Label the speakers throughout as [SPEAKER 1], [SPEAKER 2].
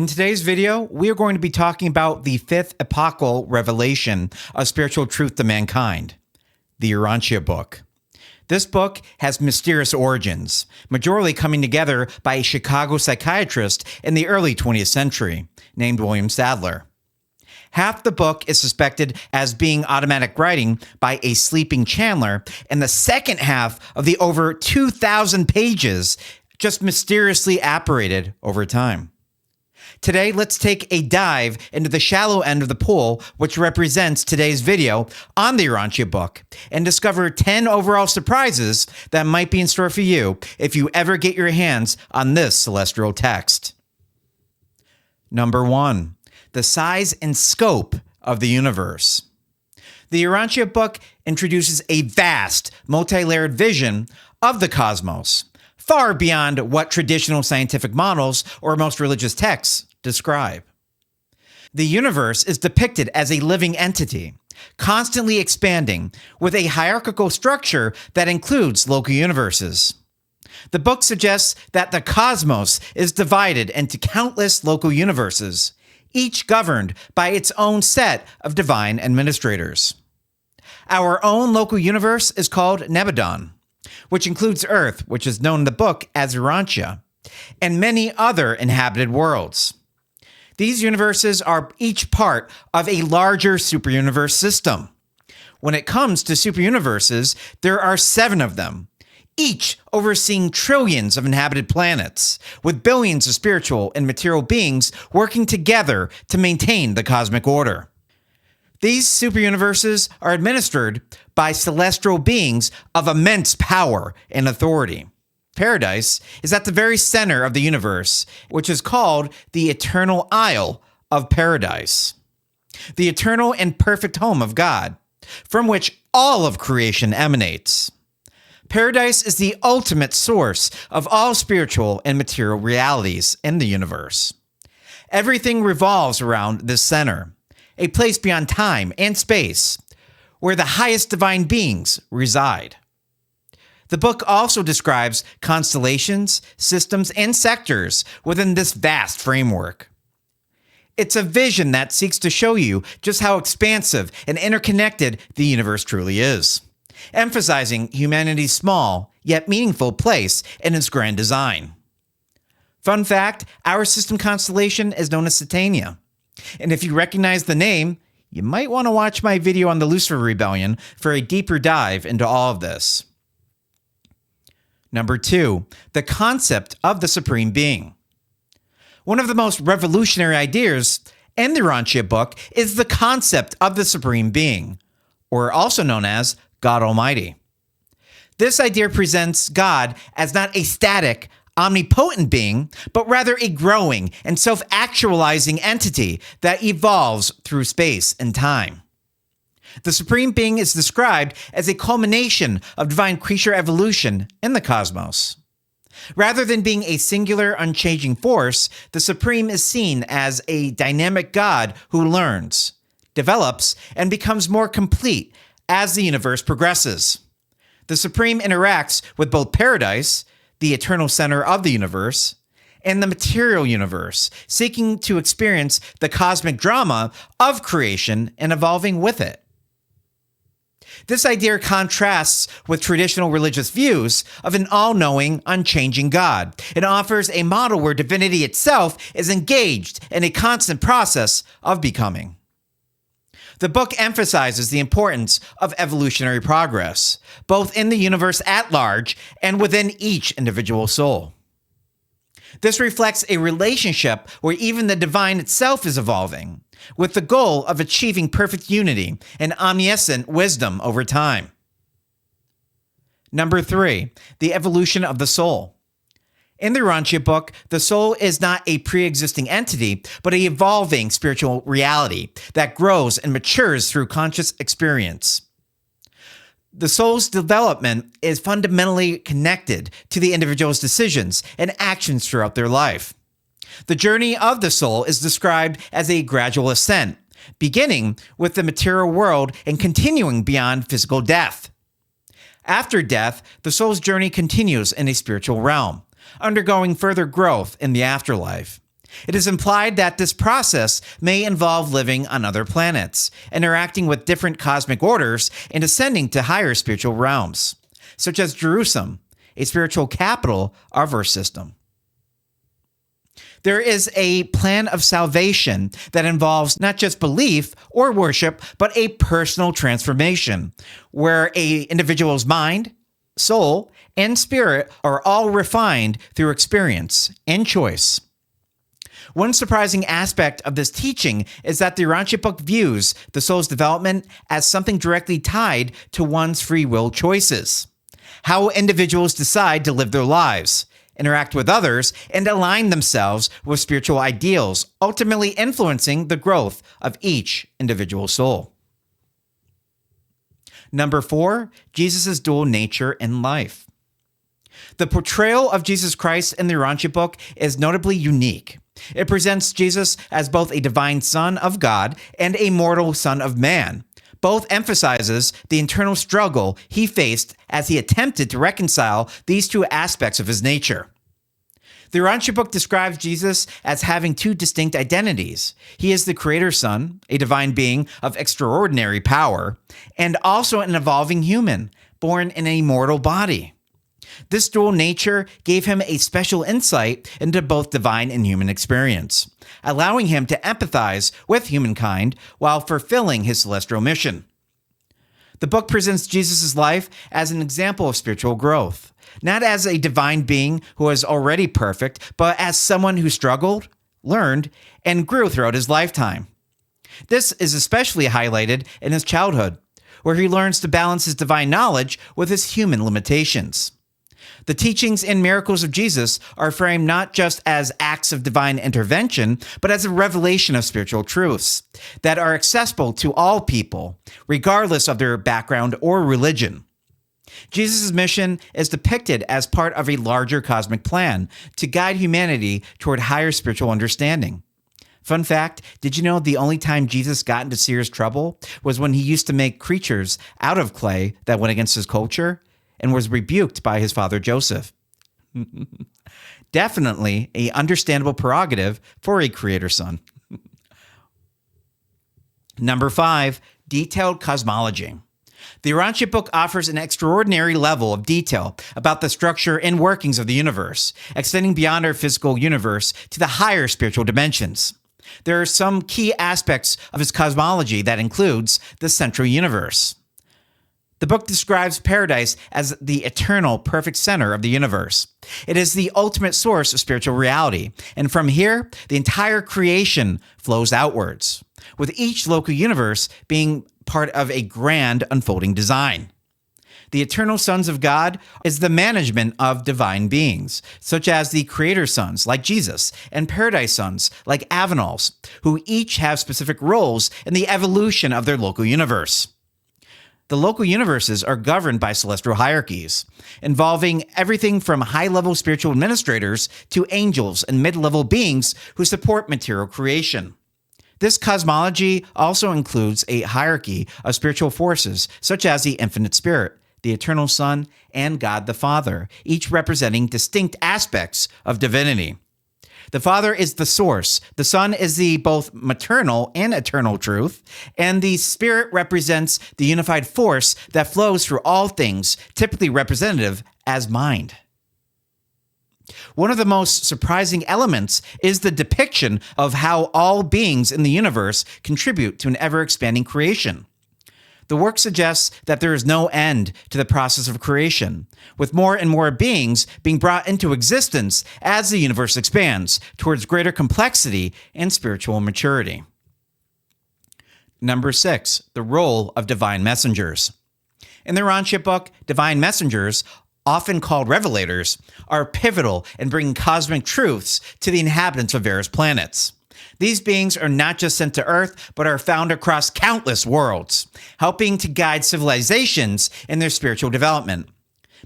[SPEAKER 1] In today's video, we are going to be talking about the fifth epochal revelation of spiritual truth to mankind, the Urantia Book. This book has mysterious origins, majorly coming together by a Chicago psychiatrist in the early 20th century, named William Sadler. Half the book is suspected as being automatic writing by a sleeping Chandler, and the second half of the over 2,000 pages just mysteriously apparated over time. Today, let's take a dive into the shallow end of the pool, which represents today's video on the Urantia Book, and discover 10 overall surprises that might be in store for you if you ever get your hands on this celestial text. Number 1. The size and scope of the universe. The Urantia Book introduces a vast, multi-layered vision of the cosmos, far beyond what traditional scientific models or most religious texts describe. The universe is depicted as a living entity, constantly expanding, with a hierarchical structure that includes local universes. The book suggests that the cosmos is divided into countless local universes, each governed by its own set of divine administrators. Our own local universe is called Nebadon, which includes Earth, which is known in the book as Urantia, and many other inhabited worlds. These universes are each part of a larger superuniverse system. When it comes to superuniverses, there are 7 of them, each overseeing trillions of inhabited planets, with billions of spiritual and material beings working together to maintain the cosmic order. These superuniverses are administered by celestial beings of immense power and authority. Paradise is at the very center of the universe, which is called the Eternal Isle of Paradise, the eternal and perfect home of God, from which all of creation emanates. Paradise is the ultimate source of all spiritual and material realities in the universe. Everything revolves around this center, a place beyond time and space, where the highest divine beings reside. The book also describes constellations, systems, and sectors within this vast framework. It's a vision that seeks to show you just how expansive and interconnected the universe truly is, emphasizing humanity's small yet meaningful place in its grand design. Fun fact, our system constellation is known as Satania. And if you recognize the name, you might want to watch my video on the Lucifer Rebellion for a deeper dive into all of this. Number 2, the concept of the Supreme Being. One of the most revolutionary ideas in the Urantia Book is the concept of the Supreme Being, or also known as God Almighty. This idea presents God as not a static, omnipotent being, but rather a growing and self-actualizing entity that evolves through space and time. The Supreme Being is described as a culmination of divine creature evolution in the cosmos. Rather than being a singular, unchanging force, the Supreme is seen as a dynamic God who learns, develops, and becomes more complete as the universe progresses. The Supreme interacts with both Paradise, the eternal center of the universe, and the material universe, seeking to experience the cosmic drama of creation and evolving with it. This idea contrasts with traditional religious views of an all-knowing, unchanging God. It offers a model where divinity itself is engaged in a constant process of becoming. The book emphasizes the importance of evolutionary progress, both in the universe at large and within each individual soul. This reflects a relationship where even the divine itself is evolving, with the goal of achieving perfect unity and omniscient wisdom over time. Number 3, the evolution of the soul. In the Urantia Book, the soul is not a pre-existing entity, but an evolving spiritual reality that grows and matures through conscious experience. The soul's development is fundamentally connected to the individual's decisions and actions throughout their life. The journey of the soul is described as a gradual ascent, beginning with the material world and continuing beyond physical death. After death, the soul's journey continues in a spiritual realm, undergoing further growth in the afterlife. It is implied that this process may involve living on other planets, interacting with different cosmic orders, and ascending to higher spiritual realms, such as Jerusalem, a spiritual capital of our system. There is a plan of salvation that involves not just belief or worship, but a personal transformation, where an individual's mind, soul, and spirit are all refined through experience and choice. One surprising aspect of this teaching is that the Urantia Book views the soul's development as something directly tied to one's free will choices. How individuals decide to live their lives, interact with others, and align themselves with spiritual ideals, ultimately influencing the growth of each individual soul. Number 4, Jesus' dual nature in life. The portrayal of Jesus Christ in the Urantia Book is notably unique. It presents Jesus as both a divine Son of God and a mortal Son of Man. Both emphasizes the internal struggle he faced as he attempted to reconcile these two aspects of his nature. The Urantia Book describes Jesus as having two distinct identities. He is the Creator's Son, a divine being of extraordinary power, and also an evolving human, born in a mortal body. This dual nature gave him a special insight into both divine and human experience, allowing him to empathize with humankind while fulfilling his celestial mission. The book presents Jesus' life as an example of spiritual growth, not as a divine being who was already perfect, but as someone who struggled, learned, and grew throughout his lifetime. This is especially highlighted in his childhood, where he learns to balance his divine knowledge with his human limitations. The teachings and miracles of Jesus are framed not just as acts of divine intervention, but as a revelation of spiritual truths that are accessible to all people, regardless of their background or religion. Jesus' mission is depicted as part of a larger cosmic plan to guide humanity toward higher spiritual understanding. Fun fact, did you know the only time Jesus got into serious trouble was when he used to make creatures out of clay that went against his culture and was rebuked by his father Joseph? Definitely an understandable prerogative for a creator son. Number 5, detailed cosmology. The Urantia Book offers an extraordinary level of detail about the structure and workings of the universe, extending beyond our physical universe to the higher spiritual dimensions. There are some key aspects of its cosmology that includes the central universe. The book describes paradise as the eternal, perfect center of the universe. It is the ultimate source of spiritual reality, and from here, the entire creation flows outwards, with each local universe being part of a grand unfolding design. The eternal sons of God is the management of divine beings, such as the creator sons like Jesus and paradise sons like Avenals, who each have specific roles in the evolution of their local universe. The local universes are governed by celestial hierarchies, involving everything from high-level spiritual administrators to angels and mid-level beings who support material creation. This cosmology also includes a hierarchy of spiritual forces, such as the infinite spirit, the eternal Son, and God the Father, each representing distinct aspects of divinity. The Father is the source, the Son is the both maternal and eternal truth, and the Spirit represents the unified force that flows through all things, typically representative as mind. One of the most surprising elements is the depiction of how all beings in the universe contribute to an ever-expanding creation. The work suggests that there is no end to the process of creation, with more and more beings being brought into existence as the universe expands towards greater complexity and spiritual maturity. Number 6, the role of divine messengers. In the Urantia Book, divine messengers, often called revelators, are pivotal in bringing cosmic truths to the inhabitants of various planets. These beings are not just sent to Earth, but are found across countless worlds, helping to guide civilizations in their spiritual development.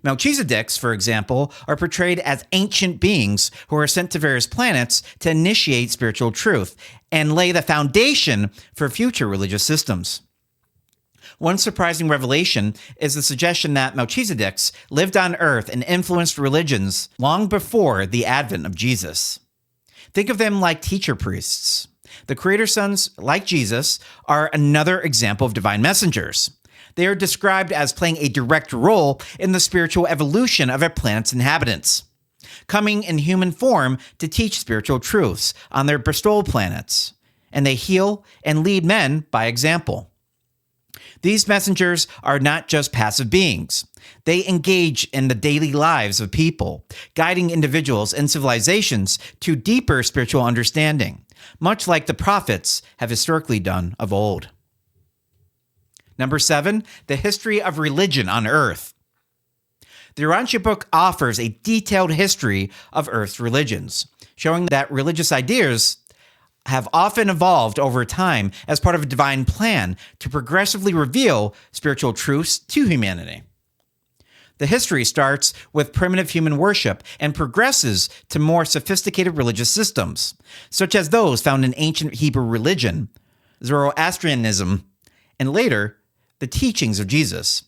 [SPEAKER 1] Melchizedeks, for example, are portrayed as ancient beings who are sent to various planets to initiate spiritual truth and lay the foundation for future religious systems. One surprising revelation is the suggestion that Melchizedeks lived on Earth and influenced religions long before the advent of Jesus. Think of them like teacher priests. The Creator's sons, like Jesus, are another example of divine messengers. They are described as playing a direct role in the spiritual evolution of our planet's inhabitants, coming in human form to teach spiritual truths on their bestowal planets, and they heal and lead men by example. These messengers are not just passive beings. They engage in the daily lives of people, guiding individuals and civilizations to deeper spiritual understanding, much like the prophets have historically done of old. Number 7, the history of religion on Earth. The Urantia Book offers a detailed history of Earth's religions, showing that religious ideas have often evolved over time as part of a divine plan to progressively reveal spiritual truths to humanity. The history starts with primitive human worship and progresses to more sophisticated religious systems, such as those found in ancient Hebrew religion, Zoroastrianism, and later, the teachings of Jesus.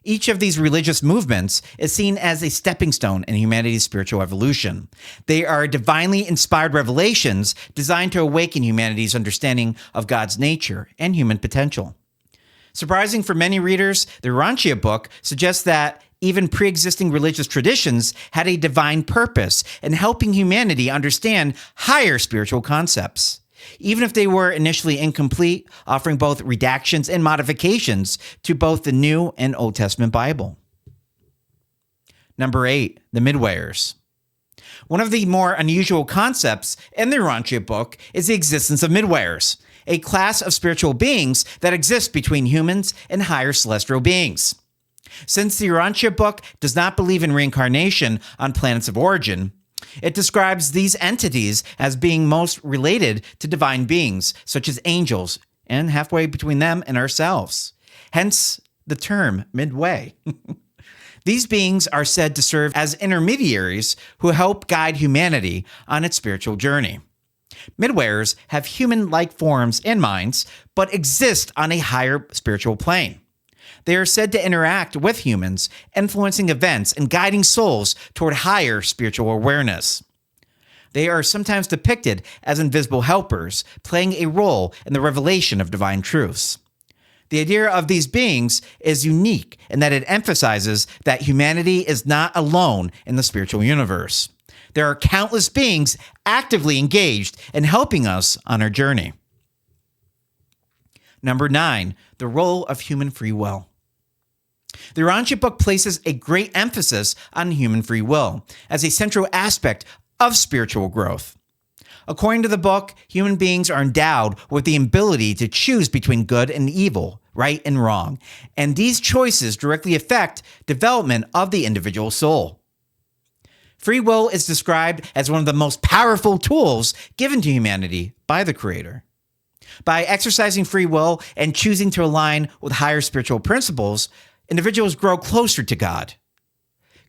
[SPEAKER 1] Each of these religious movements is seen as a stepping stone in humanity's spiritual evolution. They are divinely inspired revelations designed to awaken humanity's understanding of God's nature and human potential. Surprising for many readers, the Urantia Book suggests that even pre-existing religious traditions had a divine purpose in helping humanity understand higher spiritual concepts, even if they were initially incomplete, offering both redactions and modifications to both the New and Old Testament Bible. Number 8, the midwayers. One of the more unusual concepts in the Urantia Book is the existence of midwayers, a class of spiritual beings that exist between humans and higher celestial beings. Since the Urantia Book does not believe in reincarnation on planets of origin, it describes these entities as being most related to divine beings, such as angels, and halfway between them and ourselves. Hence the term midway. These beings are said to serve as intermediaries who help guide humanity on its spiritual journey. Midwayers have human-like forms and minds, but exist on a higher spiritual plane. They are said to interact with humans, influencing events and guiding souls toward higher spiritual awareness. They are sometimes depicted as invisible helpers, playing a role in the revelation of divine truths. The idea of these beings is unique in that it emphasizes that humanity is not alone in the spiritual universe. There are countless beings actively engaged in helping us on our journey. Number 9, the role of human free will. The Urantia Book places a great emphasis on human free will as a central aspect of spiritual growth. According to the book, human beings are endowed with the ability to choose between good and evil, right and wrong, and these choices directly affect development of the individual soul. Free will is described as one of the most powerful tools given to humanity by the Creator. By exercising free will and choosing to align with higher spiritual principles, individuals grow closer to God.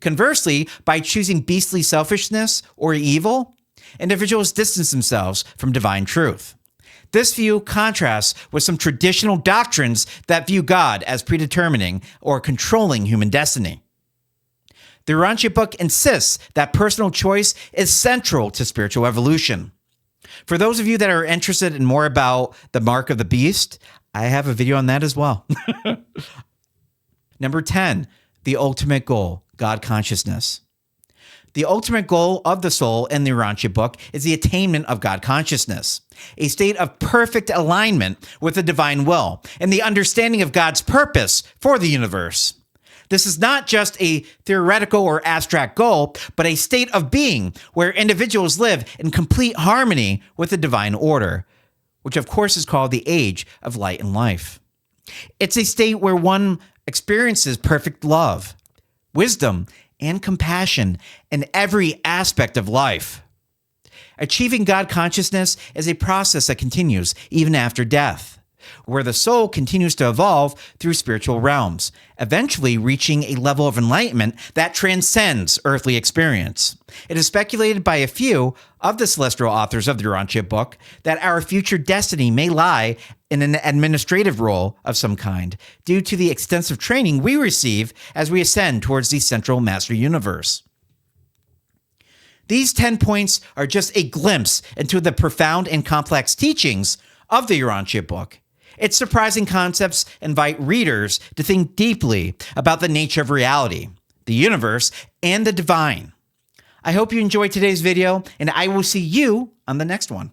[SPEAKER 1] Conversely, by choosing beastly selfishness or evil, individuals distance themselves from divine truth. This view contrasts with some traditional doctrines that view God as predetermining or controlling human destiny. The Urantia Book insists that personal choice is central to spiritual evolution. For those of you that are interested in more about the mark of the beast, I have a video on that as well. Number 10, the ultimate goal, God consciousness. The ultimate goal of the soul in the Urantia Book is the attainment of God consciousness, a state of perfect alignment with the divine will and the understanding of God's purpose for the universe. This is not just a theoretical or abstract goal, but a state of being where individuals live in complete harmony with the divine order, which of course is called the age of light and life. It's a state where one experiences perfect love, wisdom, and compassion in every aspect of life. Achieving God consciousness is a process that continues even after death, where the soul continues to evolve through spiritual realms, eventually reaching a level of enlightenment that transcends earthly experience. It is speculated by a few of the celestial authors of the Urantia Book that our future destiny may lie in an administrative role of some kind, due to the extensive training we receive as we ascend towards the central master universe. These 10 points are just a glimpse into the profound and complex teachings of the Urantia Book. Its surprising concepts invite readers to think deeply about the nature of reality, the universe, and the divine. I hope you enjoyed today's video, and I will see you on the next one.